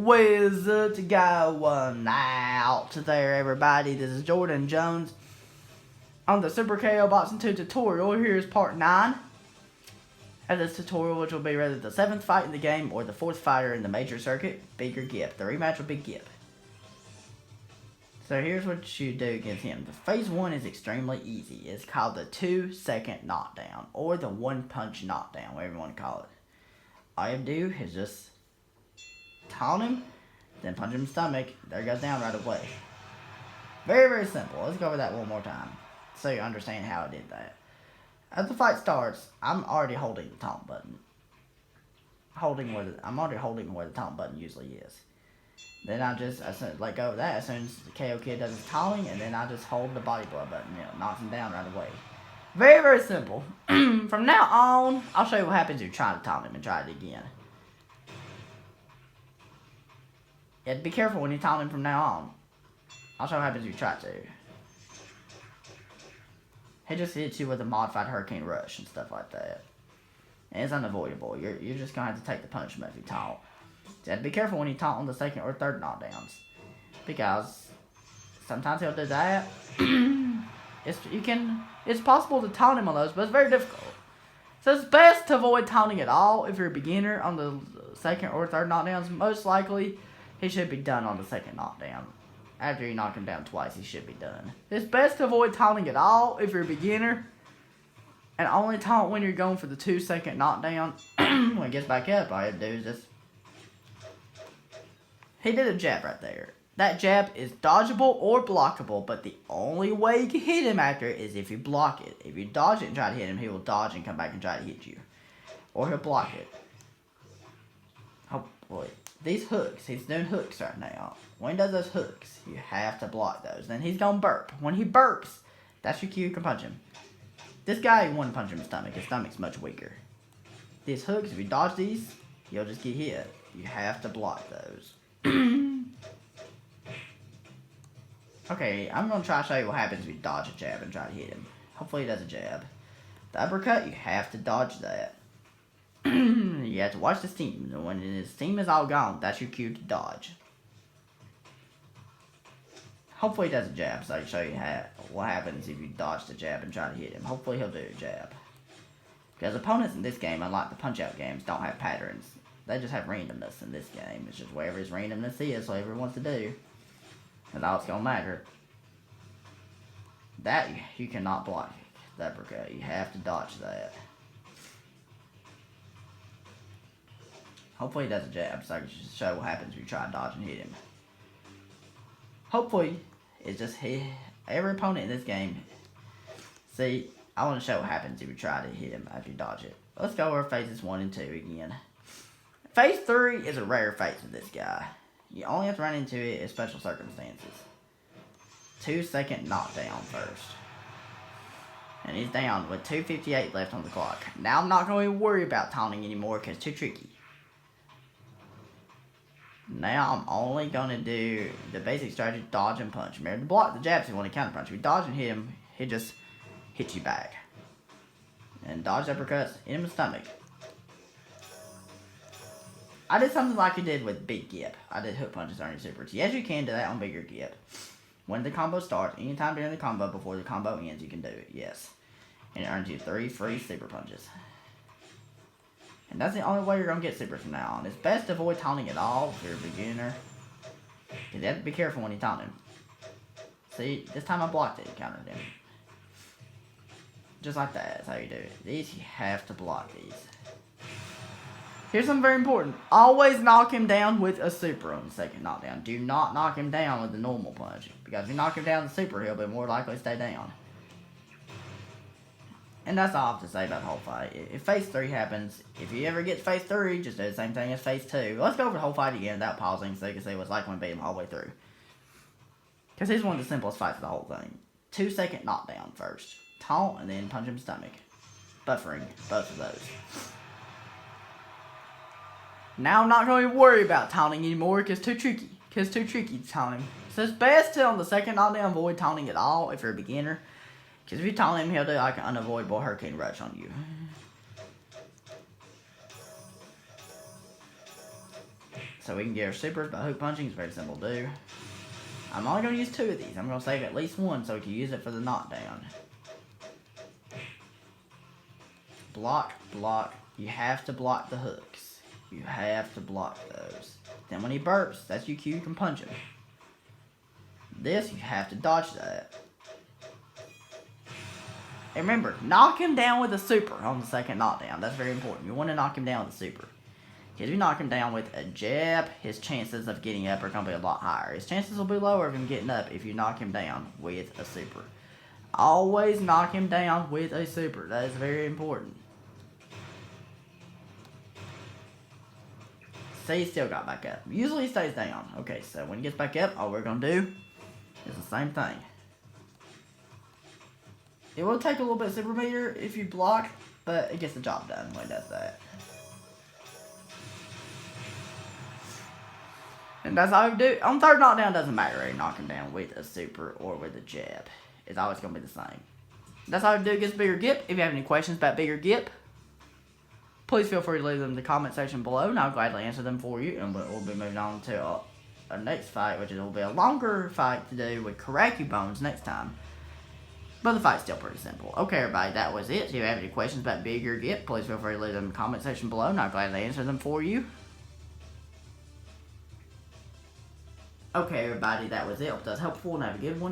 Wizards going out there, everybody. This is Jordan Jones on the Super KO Boxing 2 tutorial. Here's part 9 of this tutorial, which will be rather the 7th fight in the game or the 4th fighter in the major circuit, Bigger Gipp. The rematch will be Gipp. So here's what you do against him. The phase 1 is extremely easy. It's called the 2-second knockdown or the 1-punch knockdown, whatever you want to call it. All you have to do is just taunt him, then punch him in the stomach. There he goes down right away. Very, very simple. Let's go over that one more time so you understand how I did that. As the fight starts, I'm already holding the taunt button. I'm already holding where the taunt button usually is. Then I just let go of that as soon as the KO Kid does his taunting, and then I just hold the body blow button. Knocks him down right away. Very, very simple. From now on, I'll show you what happens if you try to taunt him and try it again. You have to be careful when you taunt him from now on. I'll show you what happens if you try to. He just hits you with a modified Hurricane Rush and stuff like that. And it's unavoidable. You're just going to have to take the punishment if you taunt. You have to be careful when you taunt on the 2nd or 3rd knockdowns. Because sometimes he'll do that. It's possible to taunt him on those, but it's very difficult. So it's best to avoid taunting at all if you're a beginner on the 2nd or 3rd knockdowns. Most likely, he should be done on the 2nd knockdown. After you knock him down twice, he should be done. It's best to avoid taunting at all if you're a beginner. And only taunt when you're going for the 2-second knockdown. When he gets back up, all you have to do is just... He did a jab right there. That jab is dodgeable or blockable, but the only way you can hit him after it is if you block it. If you dodge it and try to hit him, he will dodge and come back and try to hit you. Or he'll block it. Oh boy. These hooks, he's doing hooks right now. When he does those hooks, you have to block those. Then he's going to burp. When he burps, that's your cue, you can punch him. This guy, you want to punch him in the stomach. His stomach's much weaker. These hooks, if you dodge these, you'll just get hit. You have to block those. Okay, I'm going to try to show you what happens if you dodge a jab and try to hit him. Hopefully he does a jab. The uppercut, you have to dodge that. You have to watch the steam. When his steam is all gone, that's your cue to dodge. Hopefully he does a jab, so I can show you what happens if you dodge the jab and try to hit him. Hopefully he'll do a jab. Because opponents in this game, unlike the Punch-Out games, don't have patterns. They just have randomness in this game. It's just wherever his randomness is, whatever he wants to do. That's all it's going to matter. That, you cannot block the uppercut. You have to dodge that. Hopefully he does a jab, so I can just show what happens if you try to dodge and hit him. Hopefully, it's just every opponent in this game. See, I want to show what happens if you try to hit him after you dodge it. Let's go over phases 1 and 2 again. Phase 3 is a rare phase with this guy. You only have to run into it in special circumstances. 2-second knockdown first. And he's down with 2:58 left on the clock. Now I'm not going to worry about taunting anymore because it's too tricky. Now I'm only going to do the basic strategy, dodge and punch. Remember to block the jabs if you want to counter punch. If you dodge and hit him, he just hits you back. And dodge uppercuts, hit him in the stomach. I did something like I did with Big Gipp. I did hook punches on your supers. Yes, you can do that on Bigger Gipp. When the combo starts, anytime during the combo before the combo ends, you can do it. Yes. And it earns you 3 free super punches. And that's the only way you're going to get super from now on. It's best to avoid taunting at all if you're a beginner. Because you have to be careful when you taunt him. See, this time I blocked it and countered him. Just like that. That's how you do it. These, you have to block these. Here's something very important. Always knock him down with a super on the 2nd knockdown. Do not knock him down with the normal punch. Because if you knock him down with the super, he'll be more likely to stay down. And that's all I have to say about the whole fight. If phase 3 happens, if you ever get to phase 3, just do the same thing as phase 2. Let's go over the whole fight again without pausing so you can see what it's like when we beat him all the way through. Because he's one of the simplest fights of the whole thing. 2-second knockdown first. Taunt and then punch him stomach. Buffering, both of those. Now I'm not going to worry about taunting anymore because it's too tricky. Because it's too tricky to taunt him. So it's best to, on the 2nd knockdown, avoid taunting at all if you're a beginner. Because if you taunt him, he'll do like an unavoidable Hurricane Rush on you. so we can get our supers by hook punching. It's very simple to do. I'm only going to use 2 of these. I'm going to save at least 1 so we can use it for the knockdown. Block, block. You have to block the hooks. You have to block those. Then when he burps, that's your cue, you can punch him. This, you have to dodge that. And remember, knock him down with a super on the second knockdown. That's very important. You want to knock him down with a super. Because if you knock him down with a jab, his chances of getting up are going to be a lot higher. His chances will be lower of him getting up if you knock him down with a super. Always knock him down with a super. That is very important. See, he still got back up. Usually he stays down. Okay, so when he gets back up, all we're going to do is the same thing. It will take a little bit of super meter if you block, but it gets the job done when it does that. And that's all you do. On third knockdown, doesn't matter if you knock him down with a super or with a jab. It's always going to be the same. That's all you do against Bigger Gip. If you have any questions about Bigger Gip, please feel free to leave them in the comment section below, and I'll gladly answer them for you. And we'll be moving on to our next fight, which will be a longer fight to do with Karaki Bones next time. But the fight's still pretty simple. Okay, everybody, that was it. If you have any questions about Bigger Gip, please feel free to leave them in the comment section below, and I'll gladly answer them for you. Okay, everybody, that was it. Hope that was helpful, and have a good one.